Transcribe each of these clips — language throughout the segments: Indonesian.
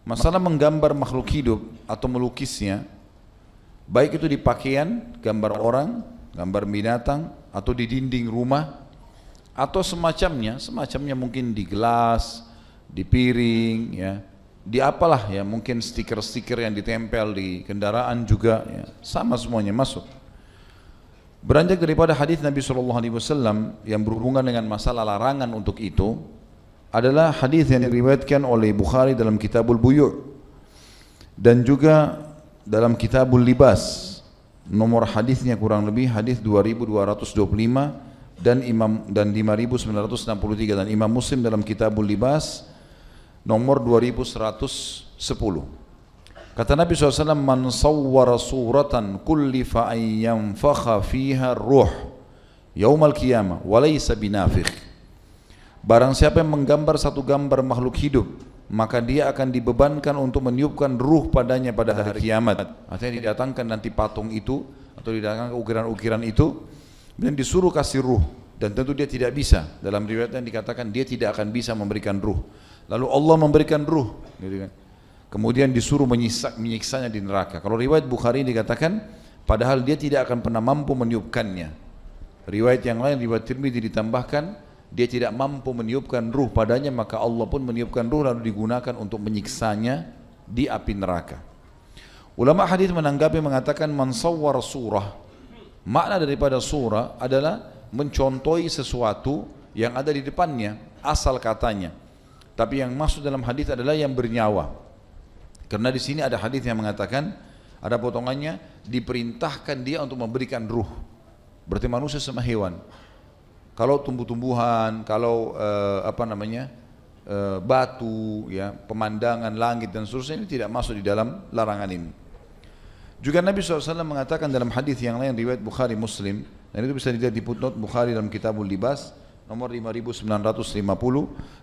Masalah menggambar makhluk hidup atau melukisnya, baik itu di pakaian, gambar orang, gambar binatang, atau di dinding rumah, atau semacamnya mungkin di gelas, di piring, ya, di apalah ya, mungkin stiker-stiker yang ditempel di kendaraan juga, ya, sama semuanya masuk. Beranjak daripada hadis Nabi SAW yang berhubungan dengan masalah larangan untuk itu, adalah hadis yang diriwayatkan oleh Bukhari dalam Kitabul Buyu' dan juga dalam Kitabul Libas. Nomor hadisnya kurang lebih hadis 2225 dan 5963, dan Imam Muslim dalam Kitabul Libas nomor 2110. Kata Nabi SAW, man sawwara suratan kullifa an yanfakha fiha ruh yaumal qiyamah wa laysa binafikh. Barang siapa yang menggambar satu gambar makhluk hidup, maka dia akan dibebankan untuk meniupkan ruh padanya pada hari kiamat. Artinya didatangkan nanti patung itu atau didatangkan ukiran-ukiran itu dan disuruh kasih ruh, dan tentu dia tidak bisa. Dalam riwayat yang dikatakan dia tidak akan bisa memberikan ruh. Lalu Allah memberikan ruh, gitu kan. Kemudian disuruh menyiksanya di neraka. Kalau riwayat Bukhari dikatakan padahal dia tidak akan pernah mampu meniupkannya. Riwayat yang lain, riwayat Tirmidzi, ditambahkan dia tidak mampu meniupkan ruh padanya, maka Allah pun meniupkan ruh lalu digunakan untuk menyiksanya di api neraka. Ulama hadis menanggapi mengatakan man sawwara surah, makna daripada surah adalah mencontohi sesuatu yang ada di depannya, asal katanya. Tapi yang maksud dalam hadis adalah yang bernyawa. Karena di sini ada hadis yang mengatakan, ada potongannya, diperintahkan dia untuk memberikan ruh. Berarti manusia sama hewan. Kalau tumbuh-tumbuhan, kalau batu, ya, pemandangan langit dan seterusnya, ini tidak masuk di dalam larangan ini. Juga Nabi SAW mengatakan dalam hadis yang lain riwayat Bukhari Muslim, dan itu bisa dilihat di footnote Bukhari dalam Kitabul Libas nomor 5950,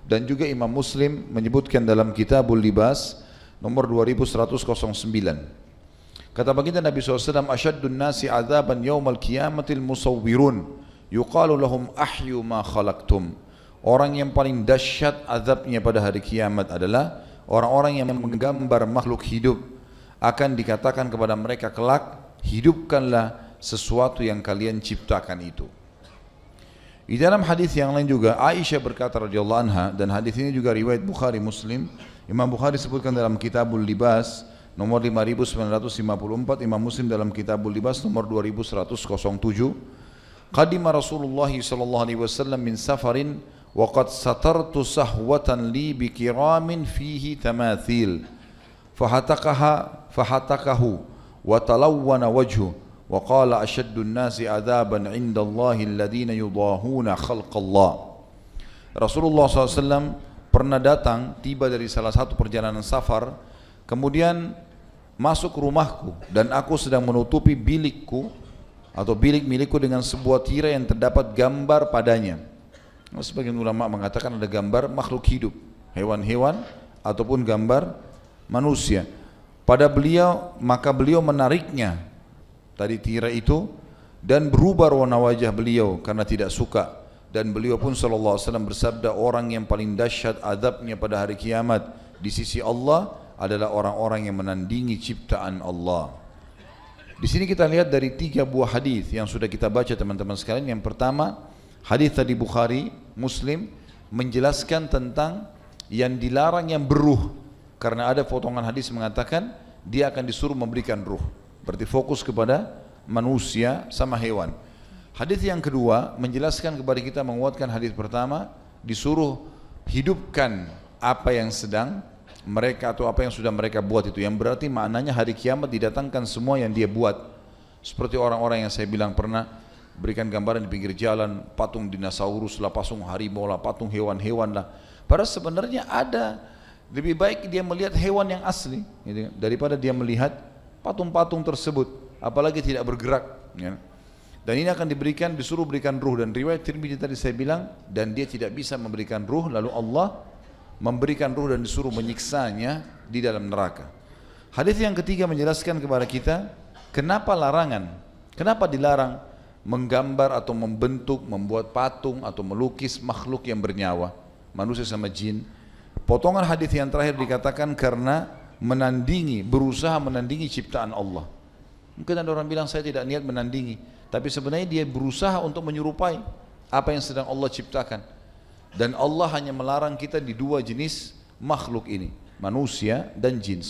dan juga Imam Muslim menyebutkan dalam Kitabul Libas nomor 2109. Kata baginda Nabi SAW, asyaddun nasi azaban yaumal qiyamatil musawwirun yuqalu lahum ahyu ma khalaqtum. Orang yang paling dahsyat azabnya pada hari kiamat adalah orang-orang yang menggambar makhluk hidup. Akan dikatakan kepada mereka kelak, hidupkanlah sesuatu yang kalian ciptakan itu. Di dalam hadis yang lain juga Aisyah berkata radhiyallahu anha, dan hadis ini juga riwayat Bukhari Muslim. Imam Bukhari sebutkan dalam Kitabul Libas nomor 5954, Imam Muslim dalam Kitabul Libas nomor 2107. Qadima Rasulullah sallallahu alaihi wasallam min safarin wa qad satartu sahwatan li bi kiramin fihi tamathil fahatakahu wa talawwana wajhu wa qala ashaddun nasi adzaban 'inda Allahi alladhina yudahuna khalqallah. Rasulullah SAW pernah datang, tiba dari salah satu perjalanan safar, kemudian masuk rumahku dan aku sedang menutupi bilikku atau bilik milikku dengan sebuah tirai yang terdapat gambar padanya. Sebagian ulama mengatakan ada gambar makhluk hidup, hewan-hewan ataupun gambar manusia pada beliau, maka beliau menariknya tadi tirai itu dan berubah warna wajah beliau karena tidak suka, dan beliau pun sallallahu alaihi wasallam bersabda, orang yang paling dahsyat azabnya pada hari kiamat di sisi Allah adalah orang-orang yang menandingi ciptaan Allah. Di sini kita lihat dari 3 buah hadis yang sudah kita baca teman-teman sekalian. Yang pertama, hadis tadi Bukhari, Muslim menjelaskan tentang yang dilarang yang beruh, karena ada potongan hadis mengatakan dia akan disuruh memberikan ruh. Berarti fokus kepada manusia sama hewan. Hadis yang kedua menjelaskan kepada kita, menguatkan hadis pertama, disuruh hidupkan apa yang sedang mereka atau apa yang sudah mereka buat itu, yang berarti maknanya hari kiamat didatangkan semua yang dia buat. Seperti orang-orang yang saya bilang pernah berikan gambaran di pinggir jalan, patung dinosaurus lah, patung harimau lah, patung hewan-hewan lah. Padahal sebenarnya ada, lebih baik dia melihat hewan yang asli gitu, daripada dia melihat patung-patung tersebut, apalagi tidak bergerak, ya. Dan ini akan diberikan, disuruh berikan ruh. Dan riwayat Tirmidzi tadi saya bilang, dan dia tidak bisa memberikan ruh, lalu Allah memberikan ruh dan disuruh menyiksanya di dalam neraka. Hadis yang ketiga menjelaskan kepada kita kenapa larangan. Kenapa dilarang menggambar atau membentuk, membuat patung atau melukis makhluk yang bernyawa, manusia sama jin? Potongan hadis yang terakhir dikatakan karena menandingi, berusaha menandingi ciptaan Allah. Mungkin ada orang bilang saya tidak niat menandingi, tapi sebenarnya dia berusaha untuk menyerupai apa yang sedang Allah ciptakan. Dan Allah hanya melarang kita di dua jenis makhluk ini, manusia dan jin.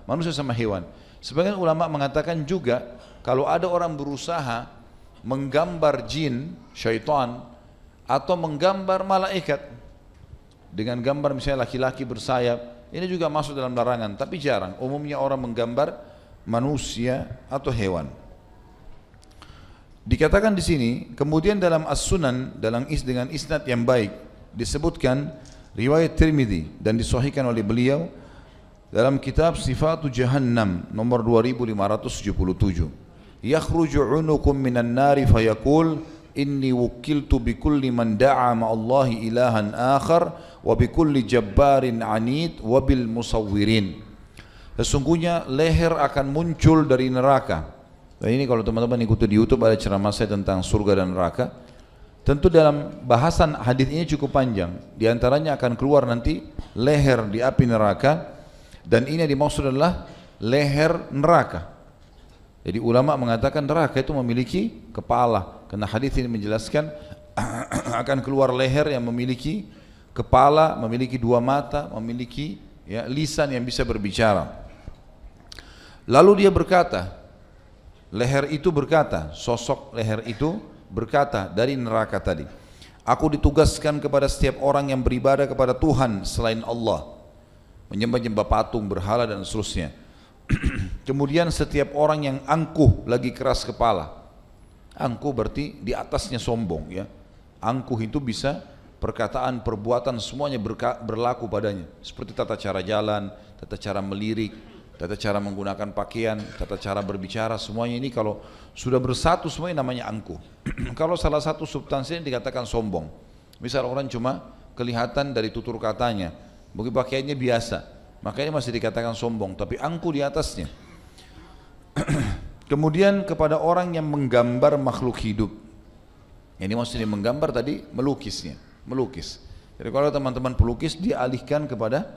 Manusia sama hewan. Sebagian ulama mengatakan juga kalau ada orang berusaha menggambar jin, syaitan, atau menggambar malaikat dengan gambar misalnya laki-laki bersayap, ini juga masuk dalam larangan, tapi jarang. Umumnya orang menggambar manusia atau hewan. Dikatakan di sini, kemudian dalam As-Sunan dengan isnad yang baik disebutkan riwayat Tirmidzi dan disahihkan oleh beliau dalam kitab Sifatu Jahannam nomor 2577. Yakhruju unukum minan nari fayaqul inni wukiltu bikulli man da'a ma'allahi ilahan akhar wa bikulli jabbarin anid wa bil musawwirin. Sesungguhnya leher akan muncul dari neraka. Nah, ini kalau teman-teman ikuti di YouTube ada ceramah saya tentang surga dan neraka. Tentu dalam bahasan hadis ini cukup panjang. Di antaranya akan keluar nanti leher di api neraka, dan ini dimaksud adalah leher neraka. Jadi ulama mengatakan neraka itu memiliki kepala, karena hadis ini menjelaskan akan keluar leher yang memiliki kepala, memiliki dua mata, memiliki lisan yang bisa berbicara. Lalu dia berkata, leher itu berkata, sosok leher itu berkata dari neraka tadi, aku ditugaskan kepada setiap orang yang beribadah kepada Tuhan selain Allah, menyembah-nyembah patung, berhala dan seterusnya. Kemudian setiap orang yang angkuh lagi keras kepala, angkuh berarti di atasnya sombong ya. Angkuh itu bisa perkataan, perbuatan semuanya berlaku padanya, seperti tata cara jalan, tata cara melirik, tata cara menggunakan pakaian, tata cara berbicara, semuanya ini kalau sudah bersatu semuanya namanya angkuh. Kalau salah satu substansinya dikatakan sombong. Misal orang cuma kelihatan dari tutur katanya, mungkin pakaiannya biasa, makanya masih dikatakan sombong, tapi angkuh di atasnya. Kemudian kepada orang yang menggambar makhluk hidup, ini maksudnya menggambar tadi melukisnya, melukis. Jadi kalau teman-teman pelukis, dia alihkan kepada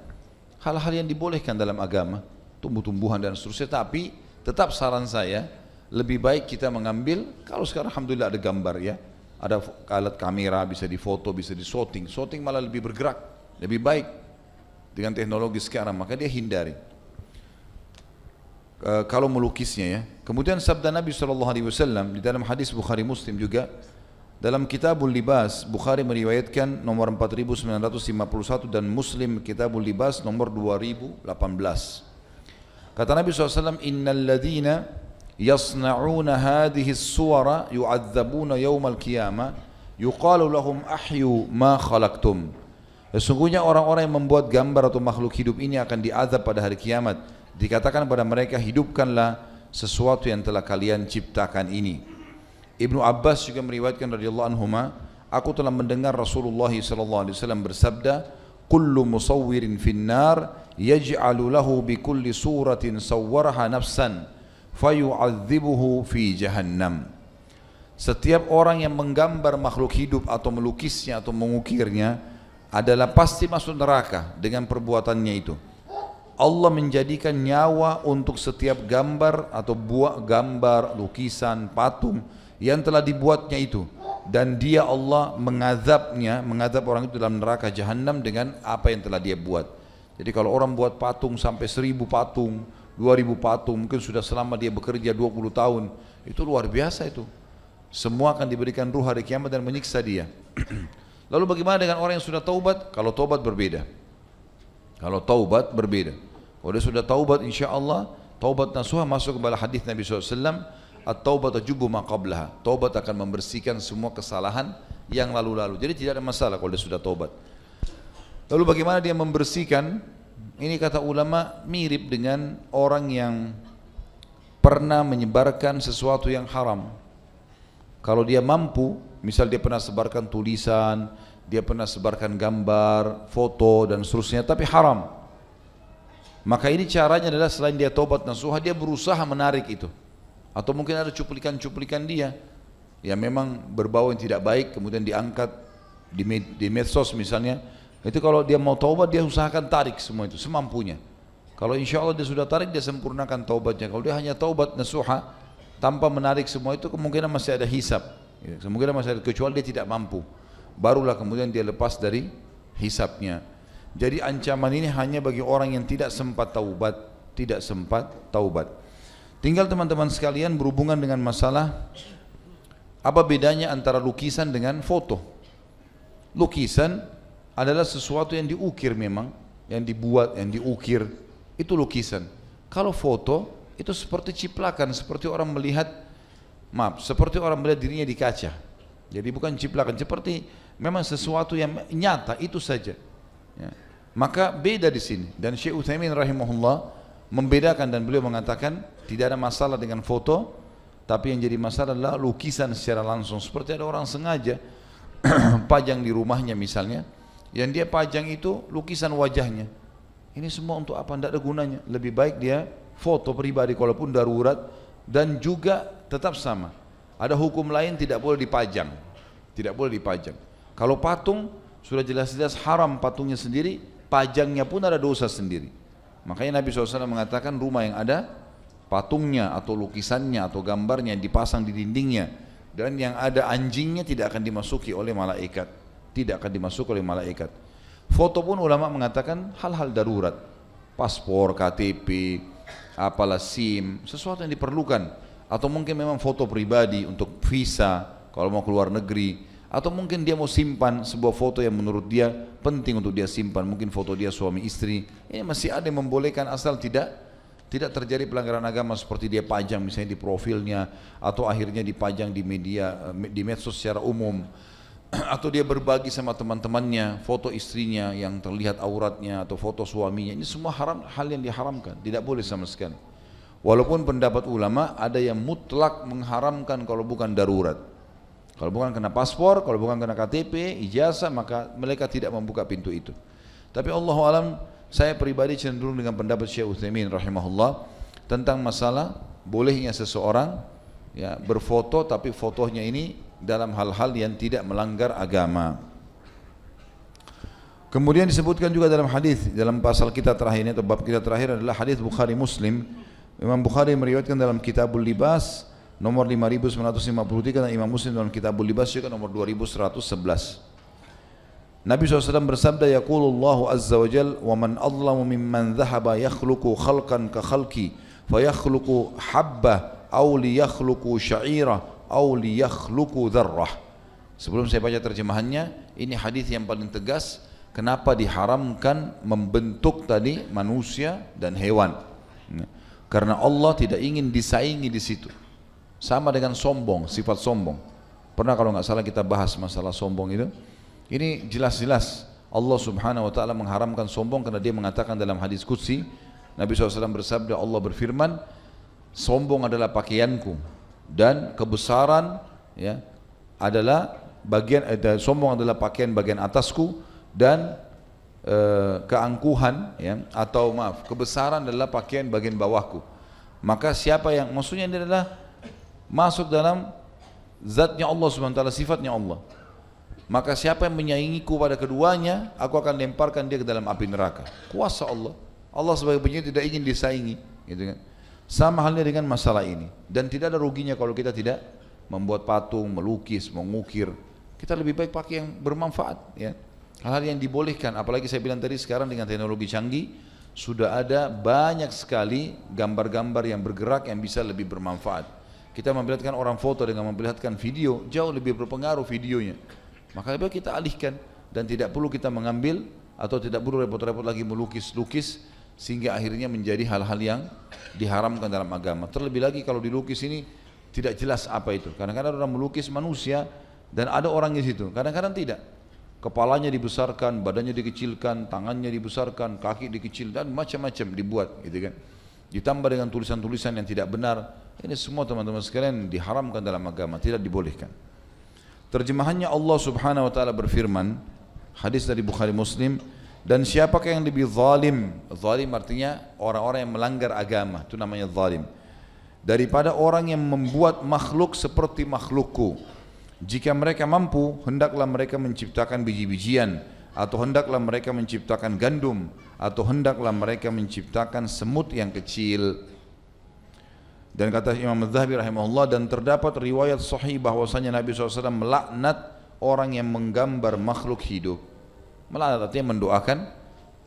hal-hal yang dibolehkan dalam agama, tumbuh-tumbuhan dan seterusnya. Tapi tetap saran saya, lebih baik kita mengambil, kalau sekarang alhamdulillah ada gambar ya, ada alat kamera, bisa difoto, bisa disorting, sorting malah lebih bergerak, lebih baik dengan teknologi sekarang, maka dia hindari kalau melukisnya ya. Kemudian sabda Nabi SAW di dalam hadis Bukhari Muslim juga, dalam Kitabul Libas, Bukhari meriwayatkan nomor 4951 dan Muslim Kitabul Libas nomor 2018. Kata Nabi SAW, innal ladhina yasna'una hadhihi as-suwara yu'adzabuna yawmal qiyamah yuqalu lahum ahyu ma khalaqtum. Sesungguhnya orang-orang yang membuat gambar atau makhluk hidup ini akan diazab pada hari kiamat. Dikatakan pada mereka, hidupkanlah sesuatu yang telah kalian ciptakan ini. Ibnu Abbas juga meriwayatkan radhiyallahu anhuma, aku telah mendengar Rasulullah SAW bersabda, kullu musawwirin finnar yaj'alu lahu bi kulli suratin sawwaraha nafsan fayu'adzibuhu fi jahannam. Setiap orang yang menggambar makhluk hidup atau melukisnya atau mengukirnya adalah pasti masuk neraka dengan perbuatannya itu. Allah menjadikan nyawa untuk setiap gambar atau buah gambar, lukisan, patung yang telah dibuatnya itu, dan dia Allah mengazab orang itu dalam neraka Jahannam dengan apa yang telah dia buat. Jadi kalau orang buat patung sampai 1000 patung, 2000 patung, mungkin sudah selama dia bekerja 20 tahun, itu luar biasa itu. Semua akan diberikan ruh hari kiamat dan menyiksa dia. Lalu bagaimana dengan orang yang sudah taubat? Kalau taubat berbeda. Kalau taubat berbeda. Kalau dia sudah taubat, insya Allah taubat nasuha masuk kepada hadis Nabi SAW, at-taubat tajubu ma qablaha. Taubat akan membersihkan semua kesalahan yang lalu-lalu. Jadi tidak ada masalah kalau dia sudah taubat. Lalu bagaimana dia membersihkan? Ini kata ulama mirip dengan orang yang pernah menyebarkan sesuatu yang haram. Kalau dia mampu, misal dia pernah sebarkan tulisan, dia pernah sebarkan gambar, foto dan seterusnya, tapi haram. Maka ini caranya adalah selain dia taubat nasuha, dia berusaha menarik itu. Atau mungkin ada cuplikan-cuplikan dia yang memang berbau yang tidak baik, kemudian diangkat di medsos misalnya. Itu kalau dia mau taubat, dia usahakan tarik semua itu semampunya. Kalau insya Allah dia sudah tarik, dia sempurnakan taubatnya. Kalau dia hanya taubat nasuha tanpa menarik semua itu, kemungkinan masih ada hisab, kemungkinan masih ada, kecuali dia tidak mampu, barulah kemudian dia lepas dari hisabnya. Jadi ancaman ini hanya bagi orang yang tidak sempat taubat, tidak sempat taubat. Tinggal teman-teman sekalian berhubungan dengan masalah apa bedanya antara lukisan dengan foto. Lukisan adalah sesuatu yang diukir memang, yang dibuat, yang diukir, itu lukisan. Kalau foto itu seperti ciplakan, seperti orang melihat, seperti orang melihat dirinya di kaca. Jadi bukan ciplakan, seperti memang sesuatu yang nyata, itu saja. Ya. Maka beda di sini. Dan Syekh Utsaimin rahimahullah membedakan, dan beliau mengatakan tidak ada masalah dengan foto, tapi yang jadi masalah adalah lukisan secara langsung. Seperti ada orang sengaja pajang di rumahnya misalnya, yang dia pajang itu lukisan wajahnya. Ini semua untuk apa? Tidak ada gunanya. Lebih baik dia foto pribadi kalaupun darurat, dan juga tetap sama. Ada hukum lain, tidak boleh dipajang. Tidak boleh dipajang. Kalau patung sudah jelas-jelas haram patungnya sendiri, pajangnya pun ada dosa sendiri. Makanya Nabi SAW mengatakan rumah yang ada patungnya atau lukisannya atau gambarnya yang dipasang di dindingnya dan yang ada anjingnya tidak akan dimasuki oleh malaikat. Tidak akan dimasuki oleh malaikat. Foto pun ulama mengatakan hal-hal darurat, paspor, KTP, apalah SIM, sesuatu yang diperlukan, atau mungkin memang foto pribadi untuk visa kalau mau keluar negeri, atau mungkin dia mau simpan sebuah foto yang menurut dia penting untuk dia simpan, mungkin foto dia suami istri. Ini masih ada yang membolehkan asal tidak terjadi pelanggaran agama, seperti dia pajang misalnya di profilnya, atau akhirnya dipajang di media, di medsos secara umum, atau dia berbagi sama teman-temannya foto istrinya yang terlihat auratnya atau foto suaminya. Ini semua haram, hal yang diharamkan, tidak boleh sama sekali. Walaupun pendapat ulama ada yang mutlak mengharamkan kalau bukan darurat. Kalau bukan kena paspor, kalau bukan kena KTP, ijazah, maka mereka tidak membuka pintu itu. Tapi Allahu alam, saya pribadi cenderung dengan pendapat Syekh Utsaimin rahimahullah tentang masalah bolehnya seseorang ya berfoto, tapi fotonya ini dalam hal-hal yang tidak melanggar agama. Kemudian disebutkan juga dalam hadis, dalam pasal kita terakhir ini atau bab kita terakhir adalah hadis Bukhari Muslim. Imam Bukhari meriwayatkan dalam Kitabul Libas nomor 5953 dan Imam Muslim dalam Kitabul Libas juga nomor 2111. Nabi SAW bersabda, yaqulullahu azza wa jal, wa man adlamu mimman dhahaba yakhluqu khalqan ka khalqi fa yakhluqu habbah aw li yakhluqu sya'ira aw li yakhluqu dharrah. Sebelum saya baca terjemahannya, ini hadis yang paling tegas kenapa diharamkan membentuk tadi manusia dan hewan. Karena Allah tidak ingin disaingi di situ. Sama dengan sombong, sifat sombong. Pernah kalau nggak salah kita bahas masalah sombong itu. Ini jelas-jelas Allah Subhanahu wa taala mengharamkan sombong karena dia mengatakan dalam hadis qudsi, Nabi SAW bersabda, Allah berfirman, sombong adalah pakaianku dan kebesaran ya adalah bagian sombong adalah pakaian bagian atasku dan keangkuhan ya atau maaf kebesaran adalah pakaian bagian bawahku. Maka siapa yang maksudnya ini adalah masuk dalam zatnya Allah SWT, sifatnya Allah. Maka siapa yang menyaingiku pada keduanya, aku akan lemparkan dia ke dalam api neraka. Kuasa Allah. Allah sebagai penyayang tidak ingin disaingi, gitu kan. Sama halnya dengan masalah ini. Dan tidak ada ruginya kalau kita tidak membuat patung, melukis, mengukir. Kita lebih baik pakai yang bermanfaat, ya. Hal-hal yang dibolehkan. Apalagi saya bilang tadi sekarang dengan teknologi canggih sudah ada banyak sekali gambar-gambar yang bergerak yang bisa lebih bermanfaat. Kita memperlihatkan orang foto dengan memperlihatkan video, jauh lebih berpengaruh videonya. Maka lebih kita alihkan dan tidak perlu kita mengambil atau tidak perlu repot-repot lagi melukis-lukis sehingga akhirnya menjadi hal-hal yang diharamkan dalam agama. Terlebih lagi kalau dilukis ini tidak jelas apa itu. Kadang-kadang orang melukis manusia dan ada orang di situ, kadang-kadang tidak. Kepalanya dibesarkan, badannya dikecilkan, tangannya dibesarkan, kaki dikecilkan, dan macam-macam dibuat, gitu kan. Ditambah dengan tulisan-tulisan yang tidak benar. Ini semua teman-teman sekalian diharamkan dalam agama, tidak dibolehkan. Terjemahannya Allah Subhanahu wa taala berfirman, hadis dari Bukhari Muslim, dan siapakah yang lebih zalim? Zalim artinya orang-orang yang melanggar agama, itu namanya zalim. daripada orang yang membuat makhluk seperti makhlukku. Jika mereka mampu, hendaklah mereka menciptakan biji-bijian, atau hendaklah mereka menciptakan gandum, atau hendaklah mereka menciptakan semut yang kecil. Dan kata Imam Az-Zahabi rahimahullah, dan terdapat riwayat sahih bahwasanya Nabi SAW melaknat orang yang menggambar makhluk hidup. Melaknat artinya mendoakan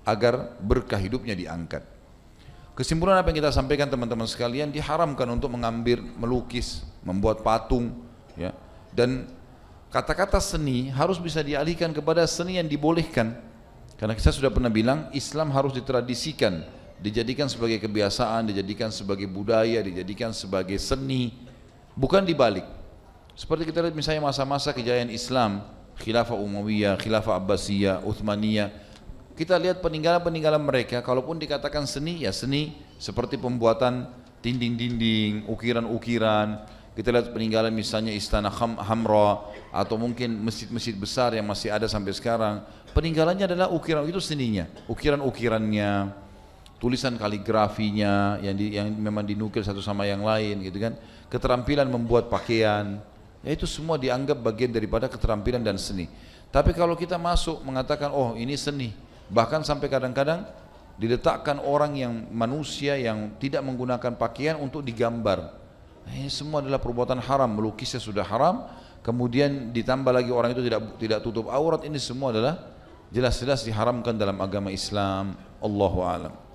agar berkah hidupnya diangkat. Kesimpulan apa yang kita sampaikan teman-teman sekalian, diharamkan untuk mengambil, melukis, membuat patung, ya. Dan kata-kata seni harus bisa dialihkan kepada seni yang dibolehkan. Karena kita sudah pernah bilang, Islam harus ditradisikan, dijadikan sebagai kebiasaan, dijadikan sebagai budaya, dijadikan sebagai seni, bukan dibalik. Seperti kita lihat misalnya masa-masa kejayaan Islam, Khilafah Umayyah, Khilafah Abbasiyah, Uthmaniyah, kita lihat peninggalan-peninggalan mereka, kalaupun dikatakan seni, ya seni seperti pembuatan dinding-dinding, ukiran-ukiran. Kita lihat peninggalan misalnya Istana Hamra, atau mungkin masjid-masjid besar yang masih ada sampai sekarang. Peninggalannya adalah ukiran, itu seninya, ukiran-ukirannya, tulisan kaligrafinya yang memang dinukil satu sama yang lain, gitu kan. Keterampilan membuat pakaian, ya itu semua dianggap bagian daripada keterampilan dan seni. Tapi kalau kita masuk mengatakan, oh ini seni, bahkan sampai kadang-kadang diletakkan orang yang manusia yang tidak menggunakan pakaian untuk digambar. Ini semua adalah perbuatan haram, melukisnya sudah haram, kemudian ditambah lagi orang itu tidak tutup aurat, ini semua adalah jelas-jelas diharamkan dalam agama Islam. Allahu a'lam.